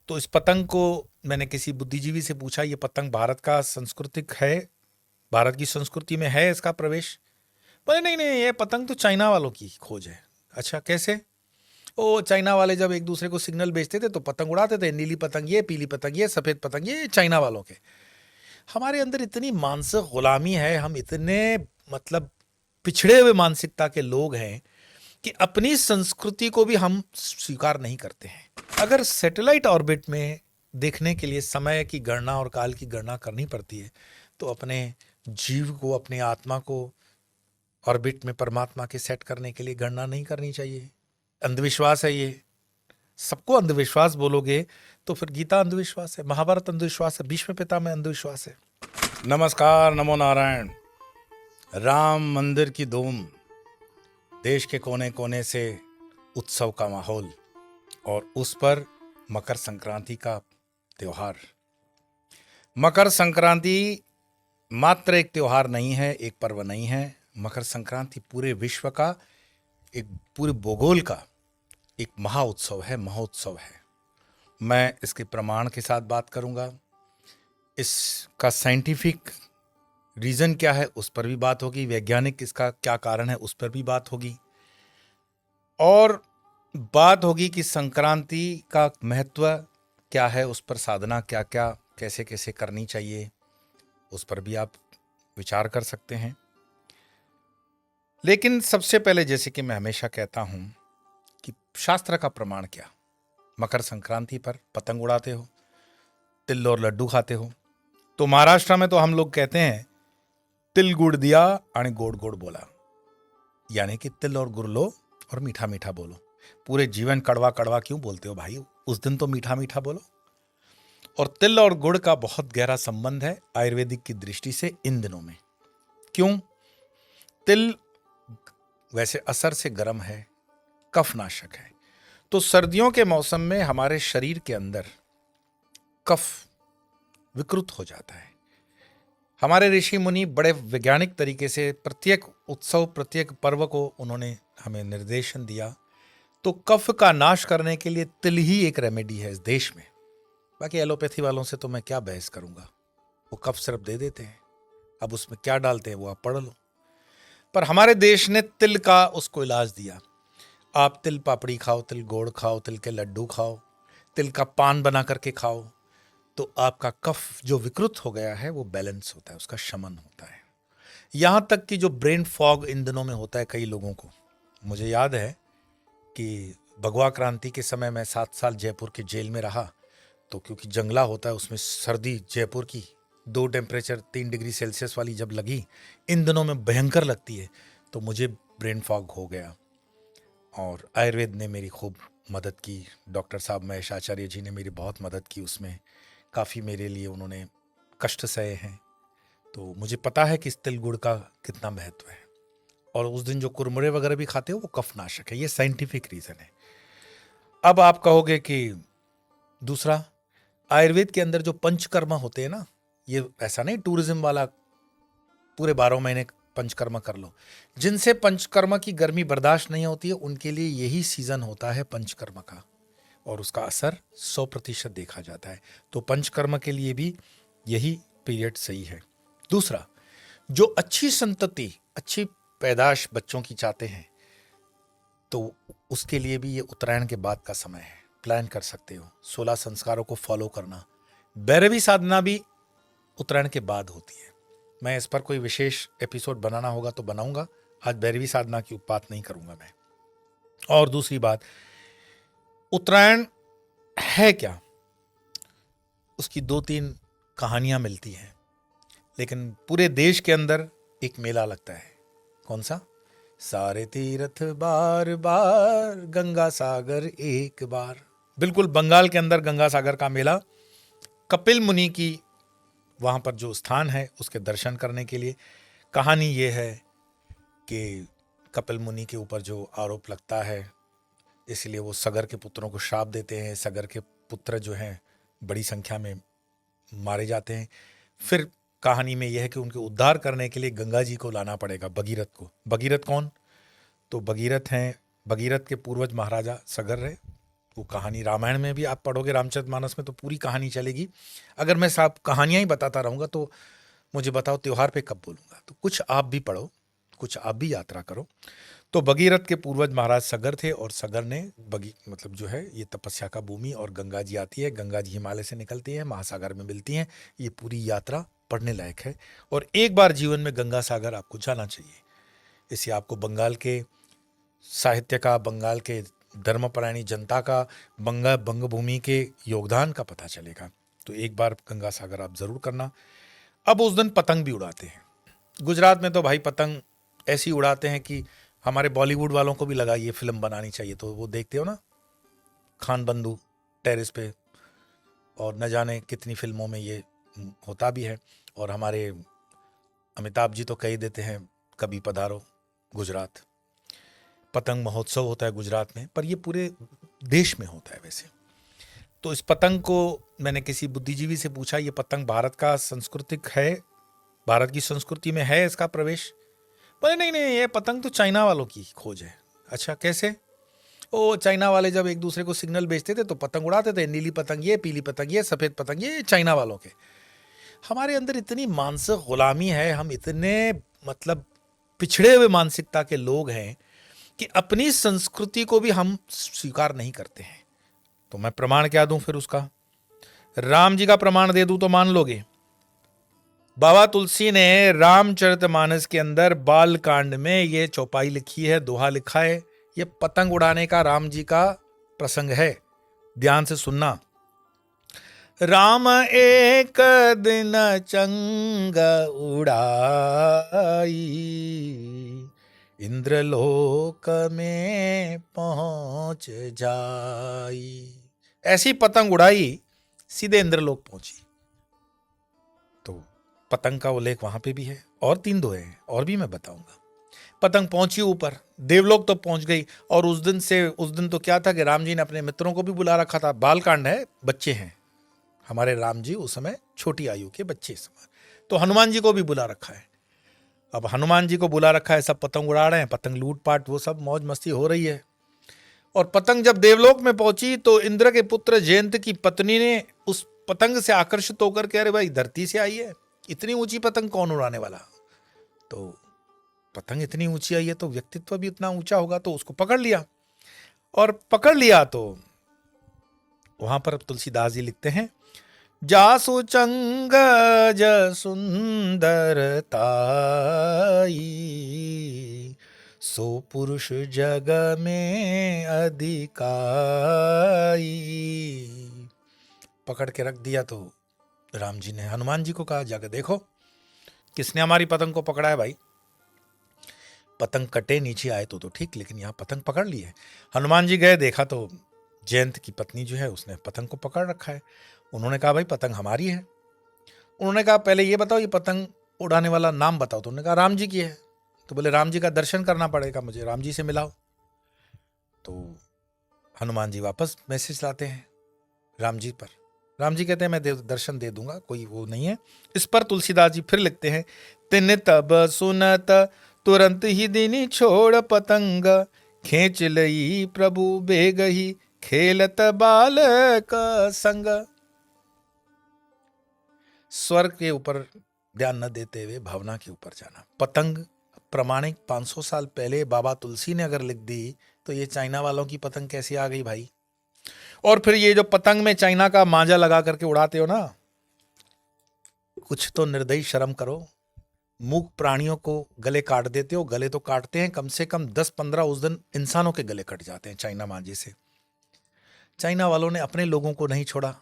तो इस पतंग को मैंने किसी बुद्धिजीवी से पूछा, ये पतंग भारत का सांस्कृतिक है, भारत की संस्कृति में है इसका प्रवेश? बोले नहीं नहीं, ये पतंग तो चाइना वालों की खोज है। अच्छा, कैसे? ओ, चाइना वाले जब एक दूसरे को सिग्नल भेजते थे तो पतंग उड़ाते थे, नीली पतंग ये, पीली पतंग ये, सफेद पतंग ये, चाइना वालों के। हमारे अंदर इतनी मानसिक गुलामी है, हम इतने मतलब पिछड़े हुए मानसिकता के लोग हैं कि अपनी संस्कृति को भी हम स्वीकार नहीं करते हैं। अगर सैटेलाइट ऑर्बिट में देखने के लिए समय की गणना और काल की गणना करनी पड़ती है, तो अपने जीव को, अपनी आत्मा को ऑर्बिट में परमात्मा के सेट करने के लिए गणना नहीं करनी चाहिए। अंधविश्वास है ये। सबको अंधविश्वास बोलोगे तो फिर गीता अंधविश्वास है, महाभारत अंधविश्वास है, भीष्म पितामह अंधविश्वास है। नमस्कार, नमो नारायण। राम मंदिर की धूम, देश के कोने कोने से उत्सव का माहौल, और उस पर मकर संक्रांति का त्योहार। मकर संक्रांति मात्र एक त्योहार नहीं है, एक पर्व नहीं है। मकर संक्रांति पूरे विश्व का, एक पूरे भूगोल का एक महा उत्सव है, महोत्सव है। मैं इसके प्रमाण के साथ बात करूंगा, इसका साइंटिफिक रीजन क्या है उस पर भी बात होगी, वैज्ञानिक इसका क्या कारण है उस पर भी बात होगी, और बात होगी कि संक्रांति का महत्व क्या है, उस पर साधना क्या क्या कैसे कैसे करनी चाहिए, उस पर भी आप विचार कर सकते हैं। लेकिन सबसे पहले, जैसे कि मैं हमेशा कहता हूं कि शास्त्र का प्रमाण क्या। मकर संक्रांति पर पतंग उड़ाते हो, तिल और लड्डू खाते हो, तो महाराष्ट्र में तो हम लोग कहते हैं तिल गुड़ दिया आणि गोड गोड बोला, यानी कि तिल और गुड़ लो और मीठा मीठा बोलो। पूरे जीवन कड़वा कड़वा क्यों बोलते हो भाई, उस दिन तो मीठा मीठा बोलो। और तिल और गुड़ का बहुत गहरा संबंध है आयुर्वेदिक की दृष्टि से इन दिनों में। क्यों? तिल वैसे असर से गर्म है, कफनाशक है, तो सर्दियों के मौसम में हमारे शरीर के अंदर कफ विकृत हो जाता है। हमारे ऋषि मुनि बड़े वैज्ञानिक तरीके से प्रत्येक उत्सव, प्रत्येक पर्व को उन्होंने हमें निर्देशन दिया। तो कफ का नाश करने के लिए तिल ही एक रेमेडी है इस देश में। बाकी एलोपैथी वालों से तो मैं क्या बहस करूंगा, वो कफ सिर्फ दे देते हैं, अब उसमें क्या डालते हैं वो आप पढ़ लो। पर हमारे देश ने तिल का उसको इलाज दिया। आप तिल पापड़ी खाओ, तिल गोड़ खाओ, तिल के लड्डू खाओ, तिल का पान बना करके खाओ, तो आपका कफ जो विकृत हो गया है वो बैलेंस होता है, उसका शमन होता है। यहां तक कि जो ब्रेन फॉग इन दिनों में होता है कई लोगों को, मुझे याद है कि भगवा क्रांति के समय मैं 7 साल जयपुर के जेल में रहा, तो क्योंकि जंगला होता है उसमें सर्दी जयपुर की 2 टेम्परेचर 3 डिग्री सेल्सियस वाली जब लगी, इन दिनों में भयंकर लगती है, तो मुझे ब्रेन फॉग हो गया। और आयुर्वेद ने मेरी खूब मदद की, डॉक्टर साहब महेश आचार्य जी ने मेरी बहुत मदद की उसमें, काफ़ी मेरे लिए उन्होंने कष्ट सहे हैं। तो मुझे पता है कि इस तिल गुड़ का कितना महत्व है। और उस दिन जो कुरमुरे वगैरह भी खाते हो वो कफनाशक है, ये साइंटिफिक रीज़न है। अब आप कहोगे कि दूसरा, आयुर्वेद के अंदर जो पंचकर्मा होते हैं ना, ये ऐसा नहीं टूरिज्म वाला पूरे 12 महीने पंचकर्मा कर लो। जिनसे पंचकर्मा की गर्मी बर्दाश्त नहीं होती है उनके लिए यही सीजन होता है पंचकर्मा का, और उसका असर 100% देखा जाता है। तो पंचकर्मा के लिए भी यही पीरियड सही है। दूसरा, जो अच्छी संतति, अच्छी पैदाश बच्चों की चाहते हैं, तो उसके लिए भी ये उत्तरायण के बाद का समय है। प्लान कर सकते हो 16 संस्कारों को फॉलो करना। भैरवी साधना भी उत्तरायण के बाद होती है। मैं इस पर कोई विशेष एपिसोड बनाना होगा तो बनाऊंगा, आज भैरवी साधना की बात नहीं करूंगा मैं। और दूसरी बात, उत्तरायण है क्या, उसकी 2-3 कहानियां मिलती हैं, लेकिन पूरे देश के अंदर एक मेला लगता है। कौन सा? सारे तीर्थ बार बार, गंगा सागर एक बार। बिल्कुल बंगाल के अंदर गंगा सागर का मेला, कपिल मुनि की वहाँ पर जो स्थान है उसके दर्शन करने के लिए। कहानी ये है कि कपिल मुनि के ऊपर जो आरोप लगता है, इसलिए वो सगर के पुत्रों को श्राप देते हैं। सगर के पुत्र जो हैं बड़ी संख्या में मारे जाते हैं। फिर कहानी में यह है कि उनके उद्धार करने के लिए गंगा जी को लाना पड़ेगा, भगीरथ को। भगीरथ कौन? तो भगीरथ हैं, भगीरथ के पूर्वज महाराजा सगर रहे, वो कहानी रामायण में भी आप पढ़ोगे, रामचरितमानस में तो पूरी कहानी चलेगी। अगर मैं साहब कहानियां ही बताता रहूंगा तो मुझे बताओ त्योहार पे कब बोलूंगा। तो कुछ आप भी पढ़ो, कुछ आप भी यात्रा करो। तो भगीरथ के पूर्वज महाराज सगर थे, और सगर ने मतलब जो है ये तपस्या का भूमि, और गंगा जी आती है, गंगा जी हिमालय से निकलती है, महासागर में मिलती हैं। ये पूरी यात्रा पढ़ने लायक है, और एक बार जीवन में गंगा सागर आपको जाना चाहिए। इससे आपको बंगाल के साहित्य का, बंगाल के धर्मपरायणी जनता का, बंग भूमि के योगदान का पता चलेगा। तो एक बार गंगा सागर आप जरूर करना। अब उस दिन पतंग भी उड़ाते हैं। गुजरात में तो भाई पतंग ऐसी उड़ाते हैं कि हमारे बॉलीवुड वालों को भी लगा ये फिल्म बनानी चाहिए। तो वो देखते हो ना, खान बंधु टेरिस पे, और न जाने कितनी फिल्मों में ये होता भी है। और हमारे अमिताभ जी तो कह देते हैं कभी पधारो गुजरात। पतंग महोत्सव होता है गुजरात में, पर ये पूरे देश में होता है वैसे। तो इस पतंग को मैंने किसी बुद्धिजीवी से पूछा, ये पतंग भारत का सांस्कृतिक है, भारत की संस्कृति में है इसका प्रवेश? बोले नहीं नहीं, ये पतंग तो चाइना वालों की खोज है। अच्छा कैसे? ओ, चाइना वाले जब एक दूसरे को सिग्नल भेजते थे तो पतंग उड़ाते थे, नीली पतंग ये, पीली पतंग ये, सफेद पतंग ये, चाइना वालों के। हमारे अंदर इतनी मानसिक गुलामी है, हम इतने मतलब पिछड़े हुए मानसिकता के लोग हैं कि अपनी संस्कृति को भी हम स्वीकार नहीं करते हैं। तो मैं प्रमाण क्या दूं फिर उसका? राम जी का प्रमाण दे दूं तो मान लोगे? बाबा तुलसी ने रामचरितमानस के अंदर बाल कांड में ये चौपाई लिखी है, दोहा लिखा है। ये पतंग उड़ाने का राम जी का प्रसंग है, ध्यान से सुनना। राम एक दिन चंग उड़ाई, इंद्रलोक में पहुंच जाई। ऐसी पतंग उड़ाई, सीधे इंद्रलोक पहुंची। तो पतंग का उल्लेख वहां पे भी है, और 3 दोहे हैं, और भी मैं बताऊंगा। पतंग पहुंची ऊपर, देवलोक तो पहुंच गई। और उस दिन तो क्या था कि राम जी ने अपने मित्रों को भी बुला रखा था। बालकांड है, बच्चे हैं हमारे राम जी, उस समय छोटी आयु के बच्चे समय। तो हनुमान जी को भी बुला रखा है। अब हनुमान जी को बुला रखा है, सब पतंग उड़ा रहे हैं, पतंग लूटपाट वो सब मौज मस्ती हो रही है। और पतंग जब देवलोक में पहुंची तो इंद्र के पुत्र जयंत की पत्नी ने उस पतंग से आकर्षित होकर के, अरे भाई धरती से आई है, इतनी ऊंची पतंग कौन उड़ाने वाला? तो पतंग इतनी ऊंची आई है तो व्यक्तित्व भी इतना ऊंचा होगा, तो उसको पकड़ लिया। और पकड़ लिया तो वहां पर तुलसीदास जी लिखते हैं, जासु चंग ज सुंदरताई, सो पुरुष जग में अधिकाई। पकड़ के रख दिया तो राम जी ने हनुमान जी को कहा, जाकर देखो किसने हमारी पतंग को पकड़ा है भाई। पतंग कटे नीचे आए तो ठीक, लेकिन यहाँ पतंग पकड़ ली है। हनुमान जी गए, देखा तो जयंत की पत्नी जो है उसने पतंग को पकड़ रखा है। उन्होंने कहा भाई पतंग हमारी है। उन्होंने कहा पहले ये बताओ, ये पतंग उड़ाने वाला नाम बताओ। तो उन्होंने कहा राम जी की है। तो बोले राम जी का दर्शन करना पड़ेगा, मुझे राम जी से मिलाओ। तो हनुमान जी वापस मैसेज लाते हैं राम जी पर। राम जी कहते हैं मैं दर्शन दे दूंगा, कोई वो नहीं है। इस पर तुलसीदास जी फिर लिखते हैं, तिन तब सुनत तुरंत ही दिनी छोड़ पतंग, खींच लई प्रभु बेगही, खेलत बाल का संग। स्वर के ऊपर ध्यान न देते हुए भावना के ऊपर जाना। पतंग प्रमाणिक 500 साल पहले बाबा तुलसी ने अगर लिख दी तो ये चाइना वालों की पतंग कैसे आ गई भाई? और फिर ये जो पतंग में चाइना का मांझा लगा करके उड़ाते हो ना, कुछ तो निर्दयी शर्म करो। मूक प्राणियों को गले काट देते हो। गले तो काटते हैं, कम से कम 10-15 उस दिन इंसानों के गले कट जाते हैं चाइना मांझे से। चाइना वालों ने अपने लोगों को नहीं छोड़ा,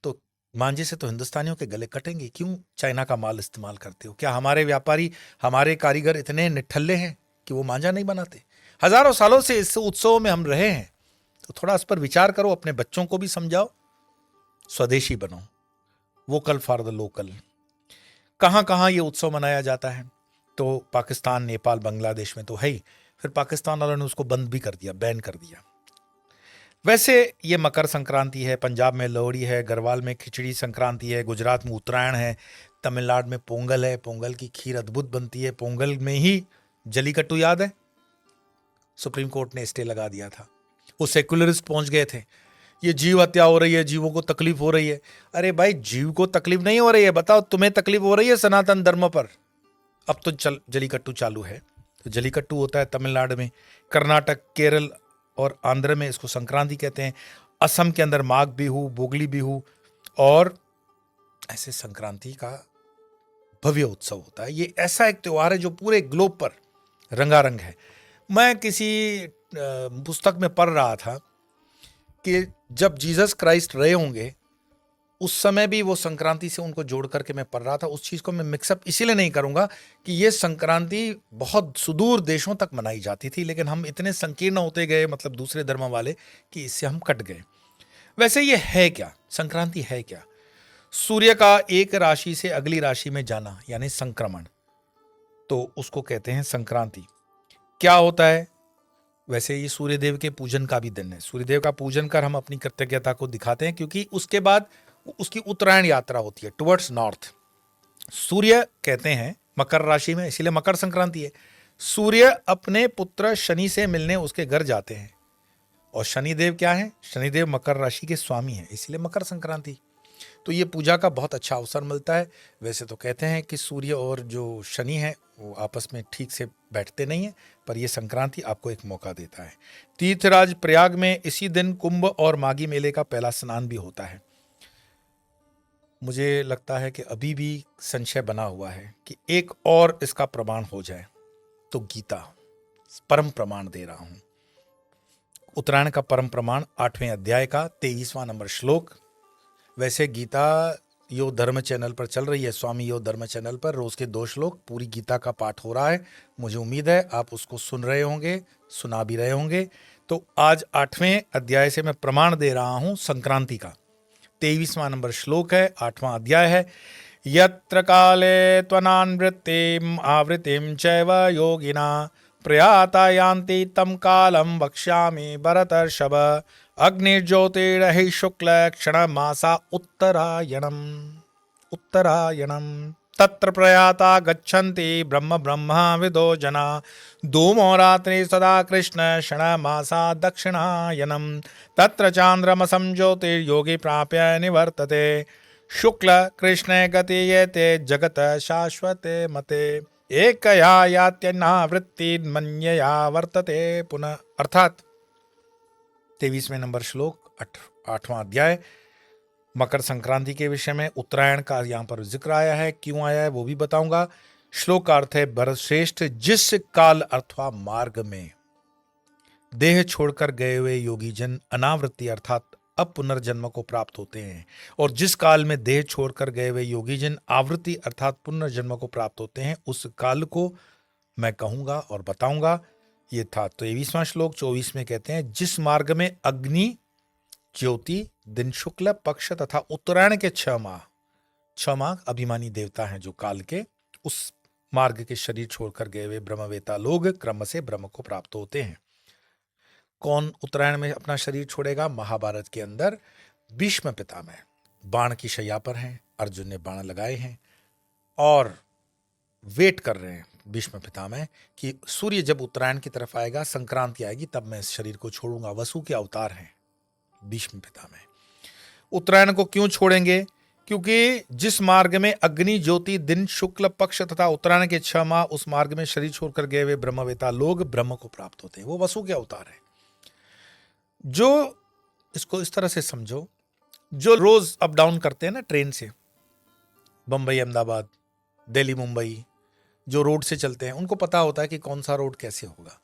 तो मांझे से तो हिंदुस्तानियों के गले कटेंगे। क्यों चाइना का माल इस्तेमाल करते हो? क्या हमारे व्यापारी, हमारे कारीगर इतने निठल्ले हैं कि वो मांझा नहीं बनाते? हजारों सालों से इस उत्सव में हम रहे हैं, तो थोड़ा इस पर विचार करो, अपने बच्चों को भी समझाओ, स्वदेशी बनो, वोकल फॉर द लोकल। कहाँ कहाँ ये उत्सव मनाया जाता है? तो पाकिस्तान, नेपाल, बांग्लादेश में तो है ही। फिर पाकिस्तान वालों ने उसको बंद भी कर दिया, बैन कर दिया। वैसे ये मकर संक्रांति है, पंजाब में लोहड़ी है, गढ़वाल में खिचड़ी संक्रांति है, गुजरात में उत्तरायण है, तमिलनाडु में पोंगल है। पोंगल की खीर अद्भुत बनती है। पोंगल में ही जलीकट्टू याद है, सुप्रीम कोर्ट ने स्टे लगा दिया था। वो सेक्युलरिस्ट पहुंच गए थे, ये जीव हत्या हो रही है, जीवों को तकलीफ हो रही है। अरे भाई, जीव को तकलीफ नहीं हो रही है, बताओ तुम्हें तकलीफ हो रही है सनातन धर्म पर? अब तो जलीकट्टू चालू है। तो जलीकट्टू होता है तमिलनाडु में, कर्नाटक, केरल और आंध्र में इसको संक्रांति कहते हैं। असम के अंदर माघ बिहू, बोगली बिहू और ऐसे संक्रांति का भव्य उत्सव होता है। ये ऐसा एक त्योहार है जो पूरे ग्लोब पर रंगारंग है। मैं किसी पुस्तक में पढ़ रहा था कि जब जीसस क्राइस्ट रहे होंगे उस समय भी वो संक्रांति से उनको जोड़ करके मैं पढ़ रहा था। उस चीज को मैं मिक्सअप इसीलिए नहीं करूंगा कि ये संक्रांति बहुत सुदूर देशों तक मनाई जाती थी, लेकिन हम इतने संकीर्ण होते गए, मतलब दूसरे धर्म वाले, कि इससे हम कट गए। वैसे ये है क्या, संक्रांति है क्या? सूर्य का एक राशि से अगली राशि में जाना यानी संक्रमण, तो उसको कहते हैं संक्रांति। क्या होता है? वैसे ये सूर्यदेव के पूजन का भी दिन है। सूर्यदेव का पूजन कर हम अपनी कृतज्ञता को दिखाते हैं, क्योंकि उसके बाद उसकी उत्तरायण यात्रा होती है टुवर्ड्स नॉर्थ। सूर्य कहते हैं मकर राशि में, इसीलिए मकर संक्रांति है। सूर्य अपने पुत्र शनि से मिलने उसके घर जाते हैं, और शनिदेव क्या है? शनिदेव मकर राशि के स्वामी है, इसलिए मकर संक्रांति। तो ये पूजा का बहुत अच्छा अवसर मिलता है। वैसे तो कहते हैं कि सूर्य और जो शनि है वो आपस में ठीक से बैठते नहीं है, पर यह संक्रांति आपको एक मौका देता है। तीर्थराज प्रयाग में इसी दिन कुंभ और माघी मेले का पहला स्नान भी होता है। मुझे लगता है कि अभी भी संशय बना हुआ है कि एक और इसका प्रमाण हो जाए तो गीता परम प्रमाण दे रहा हूं। उत्तरायण का परम प्रमाण 8वें अध्याय का 23वां नंबर श्लोक। वैसे गीता योग धर्म चैनल पर चल रही है, स्वामी योग धर्म चैनल पर रोज के 2 श्लोक पूरी गीता का पाठ हो रहा है। मुझे उम्मीद है आप उसको सुन रहे होंगे, सुना भी रहे होंगे। तो आज 8वें अध्याय से मैं प्रमाण दे रहा हूं संक्रांति का। 23वां नंबर श्लोक है, 8वां अध्याय है। यत्र काले त्वनावृत्तिम आवृत्तिम चैव योगिना प्रयाता यान्ति तम कालम वक्ष्यामि भरतर्षभ। अग्निर्ज्योतिरहि शुक्ल क्षण मासा उत्तरायणम उत्तरायणम तत्र प्रयाता गच्छन्ति ब्रह्म ब्रह्मा विदो जना। धूमो रात्रि सदा कृष्ण क्षण मासा दक्षिणायनम तत्र चांद्रमसं ज्योतिर्योगी प्राप्य निवर्तते। शुक्ल कृष्ण गति येते जगत शाश्वते मते। एकया यात्यनावृत्ति मन्यया वर्तते पुनः। अर्थात 23वें नंबर श्लोक 8वां अध्याय मकर संक्रांति के विषय में। उत्तरायण का यहाँ पर जिक्र आया है, क्यों आया है वो भी बताऊंगा। श्लोक का अर्थ है, भरतश्रेष्ठ, जिस काल अथवा मार्ग में देह छोड़कर गए हुए योगी जन अनावृत्ति अर्थात अब पुनर्जन्म को प्राप्त होते हैं, और जिस काल में देह छोड़कर गए हुए योगी जन आवृत्ति अर्थात पुनर्जन्म को प्राप्त होते हैं, उस काल को मैं कहूंगा और बताऊंगा। ये था 23वां श्लोक। 24 में कहते हैं, जिस मार्ग में अग्नि, ज्योति, दिन शुक्ल पक्ष तथा उत्तरायण के 6 माह अभिमानी देवता हैं जो काल के, उस मार्ग के शरीर छोड़कर गए हुए ब्रह्मवेता लोग क्रम से ब्रह्म को प्राप्त होते हैं। कौन उत्तरायण में अपना शरीर छोड़ेगा? महाभारत के अंदर भीष्म पितामह बाण की शैया पर हैं, अर्जुन ने बाण लगाए हैं और वेट कर रहे हैं भीष्म पितामह कि सूर्य जब उत्तरायण की तरफ आएगा, संक्रांति आएगी, तब मैं इस शरीर को छोड़ूंगा। वसु के अवतार हैं भीष्म पितामह। उत्तरायण को क्यों छोड़ेंगे? क्योंकि जिस मार्ग में अग्नि, ज्योति, दिन शुक्ल पक्ष तथा उत्तरायण के 6 माह उस मार्ग में शरीर छोड़कर गए हुए ब्रह्मवेता लोग ब्रह्म को प्राप्त होते हैं, वो वसु के अवतार है। जो इसको इस तरह से समझो, जो रोज अप डाउन करते हैं ना ट्रेन से, बंबई अहमदाबाद, दिल्ली मुंबई, जो रोड से चलते हैं, उनको पता होता है कि कौन सा रोड कैसे होगा।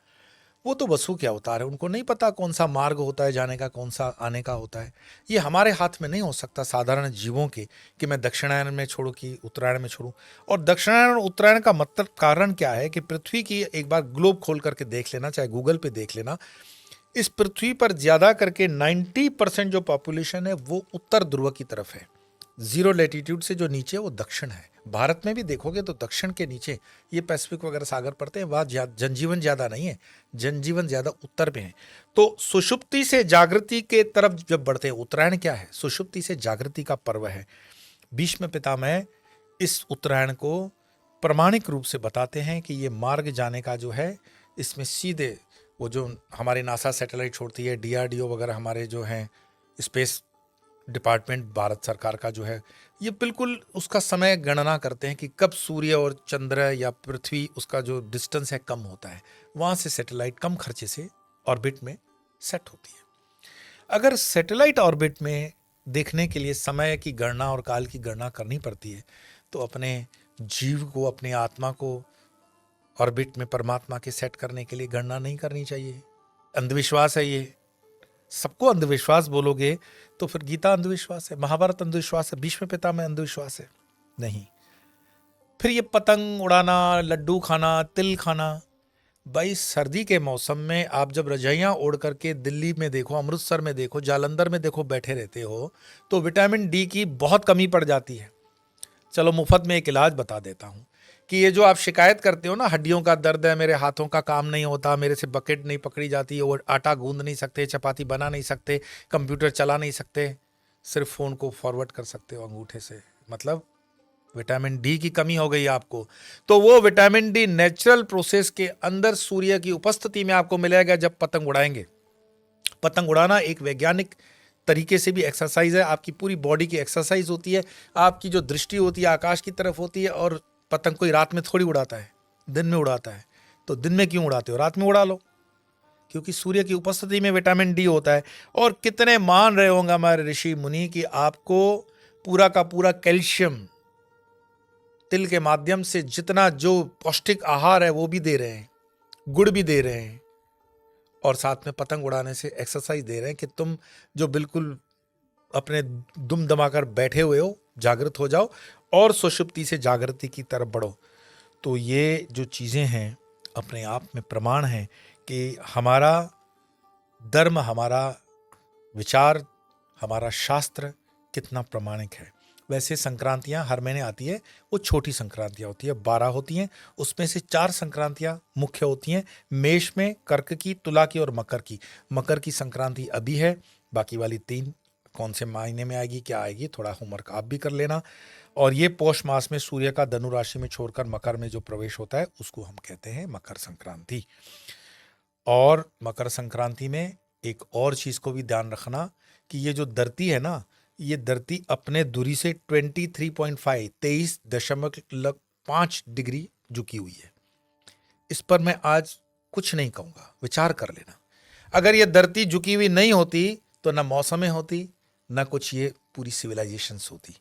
वो तो वसु के अवतार है, उनको नहीं पता कौन सा मार्ग होता है जाने का, कौन सा आने का होता है। ये हमारे हाथ में नहीं हो सकता साधारण जीवों के, कि मैं दक्षिणायन में छोड़ूं कि उत्तरायण में छोड़ूं। और दक्षिणायन और उत्तरायण का मतलब कारण क्या है कि पृथ्वी की एक बार ग्लोब खोल करके देख लेना, चाहे गूगल पे देख लेना, इस पृथ्वी पर ज्यादा करके 90% जो पॉपुलेशन है वो उत्तर ध्रुव की तरफ है। 0 लैटिट्यूड से जो नीचे वो दक्षिण है। भारत में भी देखोगे तो दक्षिण के नीचे ये पैसिफिक वगैरह सागर पड़ते हैं, वहाँ जनजीवन ज्यादा नहीं है, जनजीवन ज्यादा उत्तर में है। तो सुषुप्ति से जागृति के तरफ जब बढ़ते हैं, उत्तरायण क्या है? सुषुप्ति से जागृति का पर्व है। भीष्म पितामह इस उत्तरायण को प्रमाणिक रूप से बताते हैं कि ये मार्ग जाने का जो है, इसमें सीधे वो जो हमारे नासा सैटेलाइट छोड़ती है, DRDO वगैरह हमारे जो हैं स्पेस डिपार्टमेंट भारत सरकार का जो है, ये बिल्कुल उसका समय गणना करते हैं कि कब सूर्य और चंद्र या पृथ्वी उसका जो डिस्टेंस है कम होता है, वहाँ से सैटेलाइट कम खर्चे से ऑर्बिट में सेट होती है। अगर सैटेलाइट ऑर्बिट में देखने के लिए समय की गणना और काल की गणना करनी पड़ती है, तो अपने जीव को, अपनी आत्मा को ऑर्बिट में परमात्मा के सेट करने के लिए गणना नहीं करनी चाहिए। अंधविश्वास है ये। सबको अंधविश्वास बोलोगे तो फिर गीता अंधविश्वास है, महाभारत अंधविश्वास है, भीष्म पितामह अंधविश्वास है? नहीं। फिर ये पतंग उड़ाना, लड्डू खाना, तिल खाना, भाई सर्दी के मौसम में आप जब रजाइयाँ ओढ़ करके दिल्ली में देखो, अमृतसर में देखो, जालंधर में देखो बैठे रहते हो, तो विटामिन डी की बहुत कमी पड़ जाती है। चलो मुफ्त में एक इलाज बता देता हूँ कि ये जो आप शिकायत करते हो ना, हड्डियों का दर्द है, मेरे हाथों का काम नहीं होता, मेरे से बकेट नहीं पकड़ी जाती, और आटा गूंद नहीं सकते, चपाती बना नहीं सकते, कंप्यूटर चला नहीं सकते, सिर्फ फ़ोन को फॉरवर्ड कर सकते हो अंगूठे से, मतलब विटामिन डी की कमी हो गई आपको। तो वो विटामिन डी नेचुरल प्रोसेस के अंदर सूर्य की उपस्थिति में आपको मिलेगा जब पतंग उड़ाएंगे। पतंग उड़ाना एक वैज्ञानिक तरीके से भी एक्सरसाइज है, आपकी पूरी बॉडी की एक्सरसाइज होती है। आपकी जो दृष्टि होती है आकाश की तरफ होती है, और पतंग कोई रात में थोड़ी उड़ाता है, दिन में उड़ाता है। तो दिन में क्यों उड़ाते हो, रात में उड़ा लो, क्योंकि सूर्य की उपस्थिति में विटामिन डी होता है। और कितने मान रहे होंगे हमारे ऋषि मुनि कि आपको पूरा का पूरा कैल्शियम तिल के माध्यम से, जितना जो पौष्टिक आहार है वो भी दे रहे हैं, गुड़ भी दे रहे हैं, और साथ में पतंग उड़ाने से एक्सरसाइज दे रहे हैं कि तुम जो बिल्कुल अपने दुम दमाकर बैठे हुए हो, जागृत हो जाओ और सुषुप्ति से जागृति की तरफ बढ़ो। तो ये जो चीज़ें हैं अपने आप में प्रमाण हैं कि हमारा धर्म, हमारा विचार, हमारा शास्त्र कितना प्रामाणिक है। वैसे संक्रांतियां हर महीने आती है, वो छोटी संक्रांतियां होती है, 12 होती हैं, उसमें से 4 संक्रांतियां मुख्य होती हैं, मेष में, कर्क की, तुला की और मकर की। मकर की संक्रांति अभी है, बाकी वाली 3 कौन से महीने में आएगी, क्या आएगी, थोड़ा होमवर्क आप भी कर लेना। और ये पौष मास में सूर्य का धनु राशि में छोड़कर मकर में जो प्रवेश होता है उसको हम कहते हैं मकर संक्रांति। और मकर संक्रांति में एक और चीज को भी ध्यान रखना कि ये जो धरती है ना, ये धरती अपने दूरी से 23.5 डिग्री झुकी हुई है। इस पर मैं आज कुछ नहीं कहूंगा, विचार कर लेना। अगर ये धरती झुकी हुई नहीं होती तो ना मौसमें होती, ना कुछ ये पूरी सिविलाइजेशंस होती।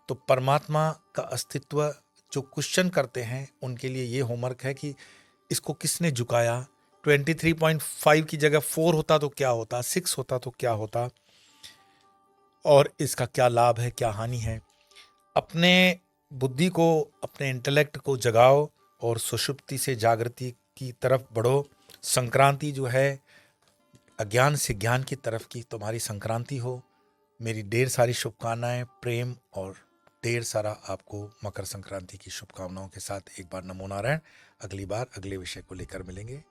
तो परमात्मा का अस्तित्व जो क्वेश्चन करते हैं उनके लिए ये होमवर्क है कि इसको किसने झुकाया। 23.5 की जगह 4 होता तो क्या होता, 6 होता तो क्या होता, और इसका क्या लाभ है, क्या हानि है। अपने बुद्धि को, अपने इंटेलेक्ट को जगाओ और सुषुप्ति से जागृति की तरफ बढ़ो। संक्रांति जो है अज्ञान से ज्ञान की तरफ की तुम्हारी संक्रांति हो। मेरी ढेर सारी शुभकामनाएं, प्रेम और ढेर सारा आपको मकर संक्रांति की शुभकामनाओं के साथ एक बार नमो नारायण। अगली बार अगले विषय को लेकर मिलेंगे।